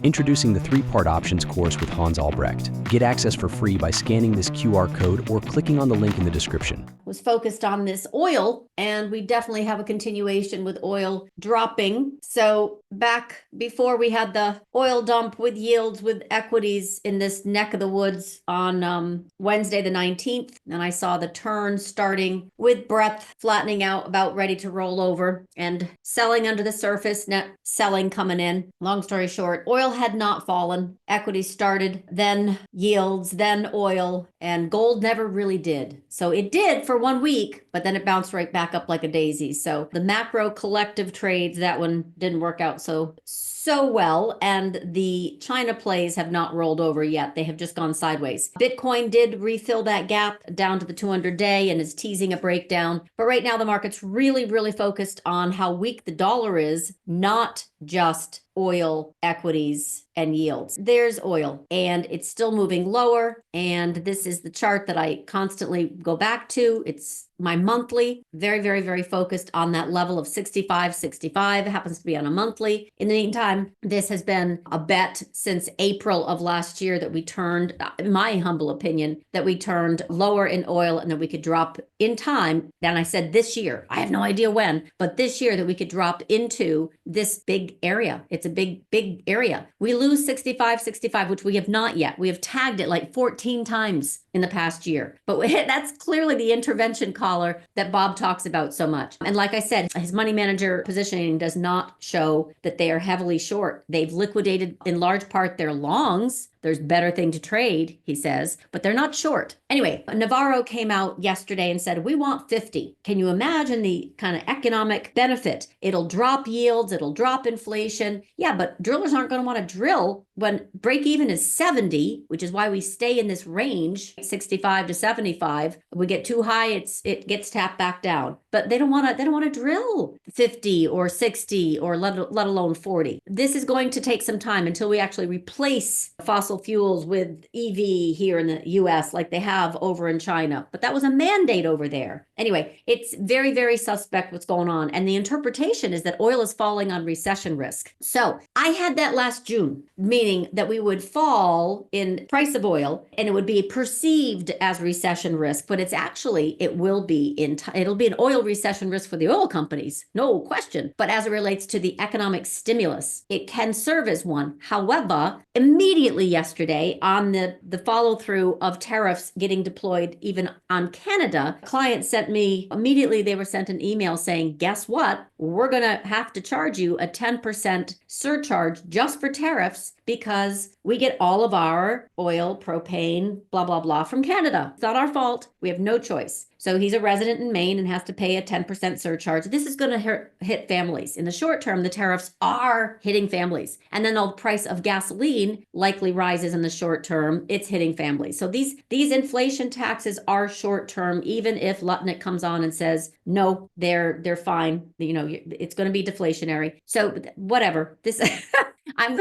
Introducing the 3-part options course with Hans Albrecht. Get access for free by scanning this QR code or clicking on the link in the description. Was focused on this oil, and we definitely have a continuation with oil dropping. So back before we had the oil dump with yields with equities in this neck of the woods on Wednesday the 19th, and I saw the turn starting with breadth flattening out, about ready to roll over, and selling under the surface, net selling coming in. Long story short, oil had not fallen. Equities started, then yields, then oil, and gold never really did. So it did for 1 week, but then it bounced right back up like a daisy. So the macro collective trades, that one didn't work out so well, and the China plays have not rolled over yet. They have just gone sideways. Bitcoin did refill that gap down to the 200-day and is teasing a breakdown. But right now the market's really focused on how weak the dollar is, not just oil, equities, and yields. There's oil, and it's still moving lower. And this is the chart that I constantly go back to. It's my monthly, very focused on that level of 65. It happens to be on a monthly. In the meantime, this has been a bet since April of last year that we turned, in my humble opinion, that we turned lower in oil and that we could drop in time. And I said this year, I have no idea when, but this year that we could drop into this big area. It's a big area. We lose 65, which we have not yet. We have tagged it like 14 times in the past year. But that's clearly the intervention collar that Bob talks about so much. And like I said, his money manager positioning does not show that they are heavily short. They've liquidated in large part their longs. There's better thing to trade, he says, but they're not short. Anyway, Navarro came out yesterday and said, we want 50. Can you imagine the kind of economic benefit? It'll drop yields, it'll drop inflation. Yeah, but drillers aren't going to want to drill when break even is 70, which is why we stay in this range, 65 to 75. We get too high, it gets tapped back down. But they don't want to drill 50 or 60 or let alone 40. This is going to take some time until we actually replace fossil fuels with EV here in the US like they have over in China. But that was a mandate over there. Anyway, it's very suspect what's going on. And the interpretation is that oil is falling on recession risk. So I had that last June, meaning that we would fall in price of oil and it would be perceived as recession risk, but it'll be an oil recession risk for the oil companies, no question. But as it relates to the economic stimulus, it can serve as one. However, immediately yesterday on the follow through of tariffs getting deployed even on Canada, clients they were sent an email saying, guess what? We're going to have to charge you a 10% surcharge just for tariffs because we get all of our oil, propane, blah, blah, blah from Canada. It's not our fault. We have no choice. So he's a resident in Maine and has to pay a 10% surcharge. This is going to hit families. In the short term, the tariffs are hitting families. And then the price of gasoline likely rises in the short term. It's hitting families. So these inflation taxes are short term, even if Lutnick comes on and says, no, they're fine. It's going to be deflationary. So whatever. This I'm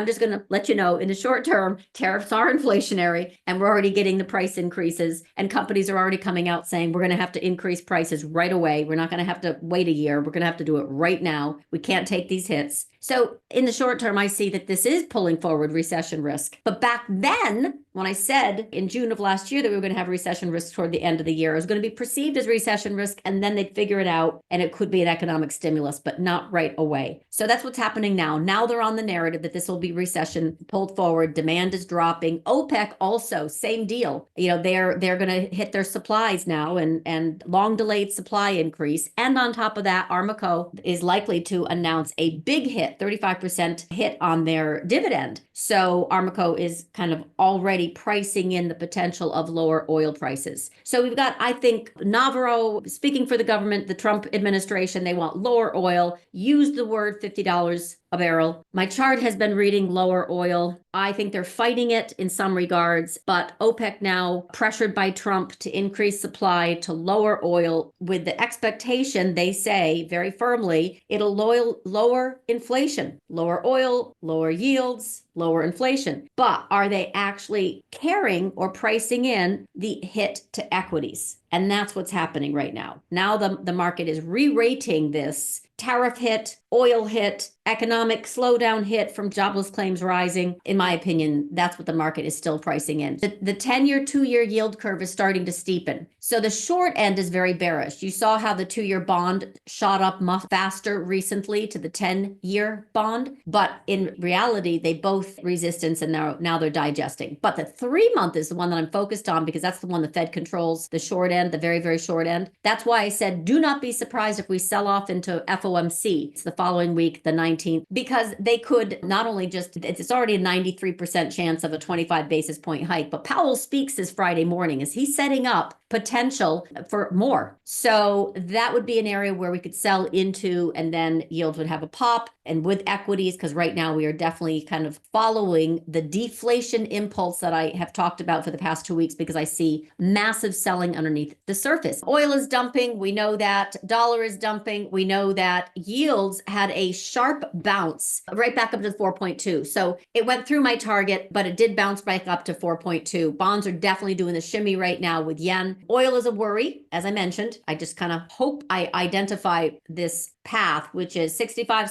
just going to let you know in the short term, tariffs are inflationary and we're already getting the price increases and companies are already coming out saying we're going to have to increase prices right away. We're not going to have to wait a year. We're going to have to do it right now. We can't take these hits. So in the short term, I see that this is pulling forward recession risk. But back then, when I said in June of last year that we were going to have recession risk toward the end of the year, it was going to be perceived as recession risk, and then they'd figure it out, and it could be an economic stimulus, but not right away. So that's what's happening now. Now they're on the narrative that this will be recession pulled forward. Demand is dropping. OPEC also, same deal. They're going to hit their supplies now and long delayed supply increase. And on top of that, Armaco is likely to announce a big hit, 35% hit on their dividend. So Armaco is kind of already pricing in the potential of lower oil prices. So we've got, I think, Navarro speaking for the government, the Trump administration, they want lower oil, use the word $50 a barrel. My chart has been reading lower oil. I think they're fighting it in some regards, but OPEC now pressured by Trump to increase supply to lower oil with the expectation, they say very firmly, it'll lower inflation, lower oil, lower yields, lower inflation. But are they actually caring or pricing in the hit to equities? And that's what's happening right now. Now the market is re-rating this tariff hit, oil hit, economic slowdown hit from jobless claims rising. In my opinion, that's what the market is still pricing in. The 10-year, 2-year yield curve is starting to steepen. So the short end is very bearish. You saw how the 2-year bond shot up much faster recently to the 10-year bond. But in reality, they both resistance and now they're digesting. But the 3-month is the one that I'm focused on because that's the one the Fed controls, the short end, the very, very short end. That's why I said, do not be surprised if we sell off into FOMC. It's the following week, the 19th, because they could not only just, it's already a 93% chance of a 25 basis point hike, but Powell speaks this Friday morning. Is he setting up potential for more? So that would be an area where we could sell into, and then yields would have a pop. And with equities, because right now we are definitely kind of following the deflation impulse that I have talked about for the past 2 weeks, because I see massive selling underneath the surface. Oil is dumping. We know that. Dollar is dumping. We know that. Yields had a sharp bounce right back up to 4.2. So it went through my target, but it did bounce back up to 4.2. Bonds are definitely doing the shimmy right now with yen. Oil is a worry, as I mentioned. I just kind of hope I identify this path, which is 65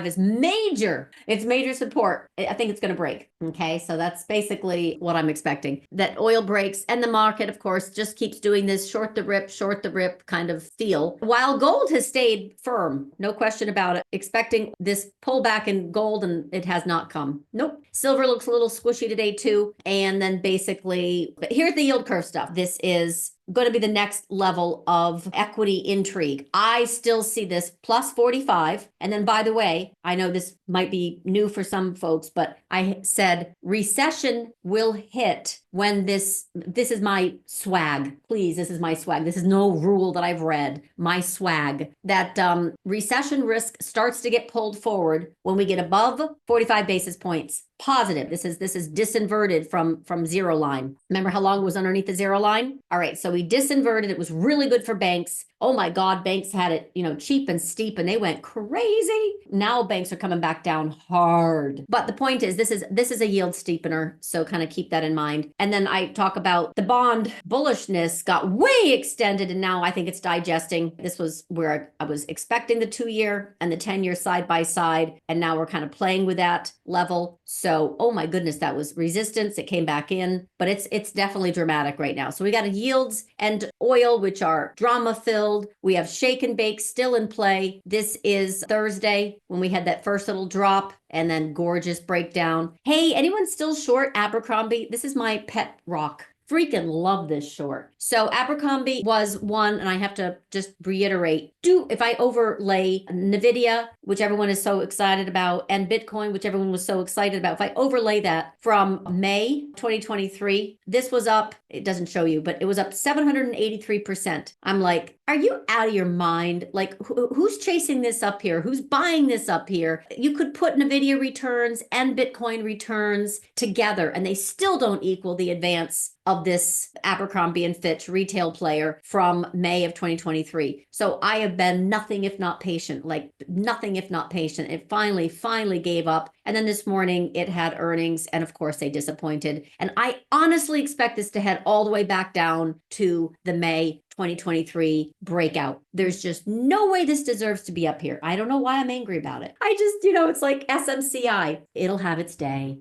is major. It's major support. I think it's going to break. Okay. So that's basically what I'm expecting, that oil breaks, and the market, of course, just keeps doing this short the rip kind of feel, while gold has stayed firm. No question about it. Expecting this pullback in gold, and it has not come. Nope. Silver looks a little squishy today too. And then basically, but here's the yield curve stuff. This is going to be the next level of equity intrigue. I still see this plus 45. And then, by the way, I know this might be new for some folks, but I said recession will hit when this is my swag. Please, this is my swag. This is no rule that I've read. My swag. That recession risk starts to get pulled forward when we get above 45 basis points. Positive. This is disinverted from zero line. Remember how long it was underneath the zero line? All right. So we disinverted. It was really good for banks. Oh my God, banks had it, cheap and steep, and they went crazy. Now banks are coming back down hard. But the point is, this is a yield steepener. So kind of keep that in mind. And then I talk about the bond bullishness got way extended, and now I think it's digesting. This was where I was expecting the 2-year and the 10-year side by side. And now we're kind of playing with that level. So, oh my goodness, that was resistance. It came back in, but it's definitely dramatic right now. So we got a yields and oil, which are drama filled. We have shake and bake still in play. This is Thursday when we had that first little drop and then gorgeous breakdown. Hey, anyone still short Abercrombie? This is my pet rock. Freaking love this short. So Abercrombie was one, and I have to just reiterate, if I overlay NVIDIA, which everyone is so excited about, and Bitcoin, which everyone was so excited about, if I overlay that from May 2023, this was up, it doesn't show you, but it was up 783%. I'm like, are you out of your mind? Like, who's chasing this up here? Who's buying this up here? You could put NVIDIA returns and Bitcoin returns together, and they still don't equal the advance of this Abercrombie and Fitch retail player from May of 2023. So I have been nothing if not patient, like nothing if not patient. It finally gave up. And then this morning it had earnings, and of course they disappointed. And I honestly expect this to head all the way back down to the May 2023 breakout. There's just no way this deserves to be up here. I don't know why I'm angry about it. I just, it's like SMCI. It'll have its day.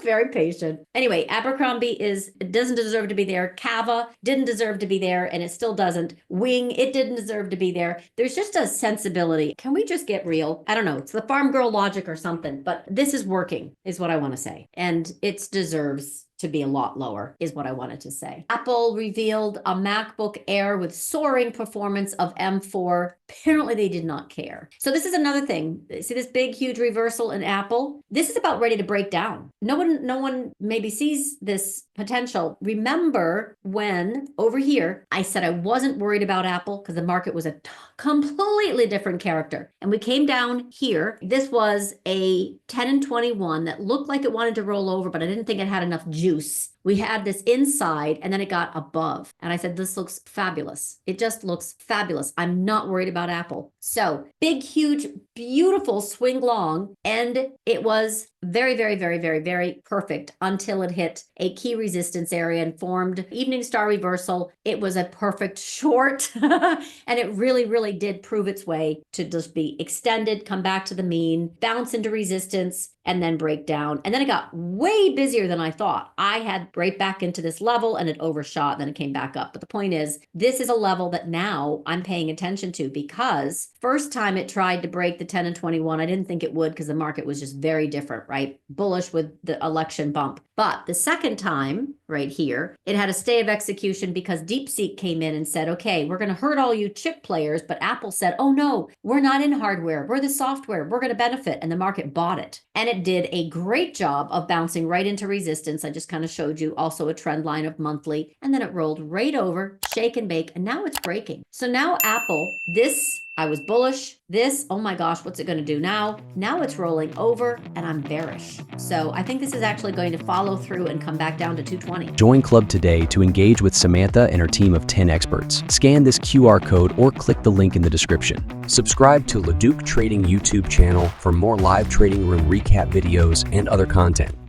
Very patient. Anyway, Abercrombie doesn't deserve to be there. Cava didn't deserve to be there, and it still doesn't. Wing, it didn't deserve to be there. There's just a sensibility. Can we just get real? I don't know. It's the farm girl logic or something, but this is working, is what I want to say. And it deserves to be a lot lower, is what I wanted to say. Apple revealed a MacBook Air with soaring performance of M4. Apparently they did not care. So this is another thing. See this big, huge reversal in Apple? This is about ready to break down. No one maybe sees this potential. Remember when over here, I said I wasn't worried about Apple because the market was a completely different character. And we came down here. This was a 10 and 21 that looked like it wanted to roll over, but I didn't think it had enough juice we had this inside and then it got above. And I said, this looks fabulous. It just looks fabulous. I'm not worried about Apple. So big, huge, beautiful swing long. And it was very, very, very, very, very perfect until it hit a key resistance area and formed evening star reversal. It was a perfect short and it really, really did prove its way to just be extended, come back to the mean, bounce into resistance, and then break down. And then it got way busier than I thought. I had right back into this level and it overshot, then it came back up. But the point is, this is a level that now I'm paying attention to, because first time it tried to break the 10 and 21, I didn't think it would because the market was just very different, right? Bullish with the election bump. But the second time right here, it had a stay of execution because DeepSeek came in and said, okay, we're going to hurt all you chip players. But Apple said, oh no, we're not in hardware. We're the software. We're going to benefit. And the market bought it. And it did a great job of bouncing right into resistance. I just kind of showed you also a trend line of monthly. And then it rolled right over, shake and bake. And now it's breaking. So now Apple, this, I was bullish. This, oh my gosh, what's it going to do now? Now it's rolling over and I'm bearish. So I think this is actually going to follow through and come back down to 220. Join Club today to engage with Samantha and her team of 10 experts. Scan this QR code or click the link in the description. Subscribe to LaDuc Trading YouTube channel for more live trading room recap videos and other content.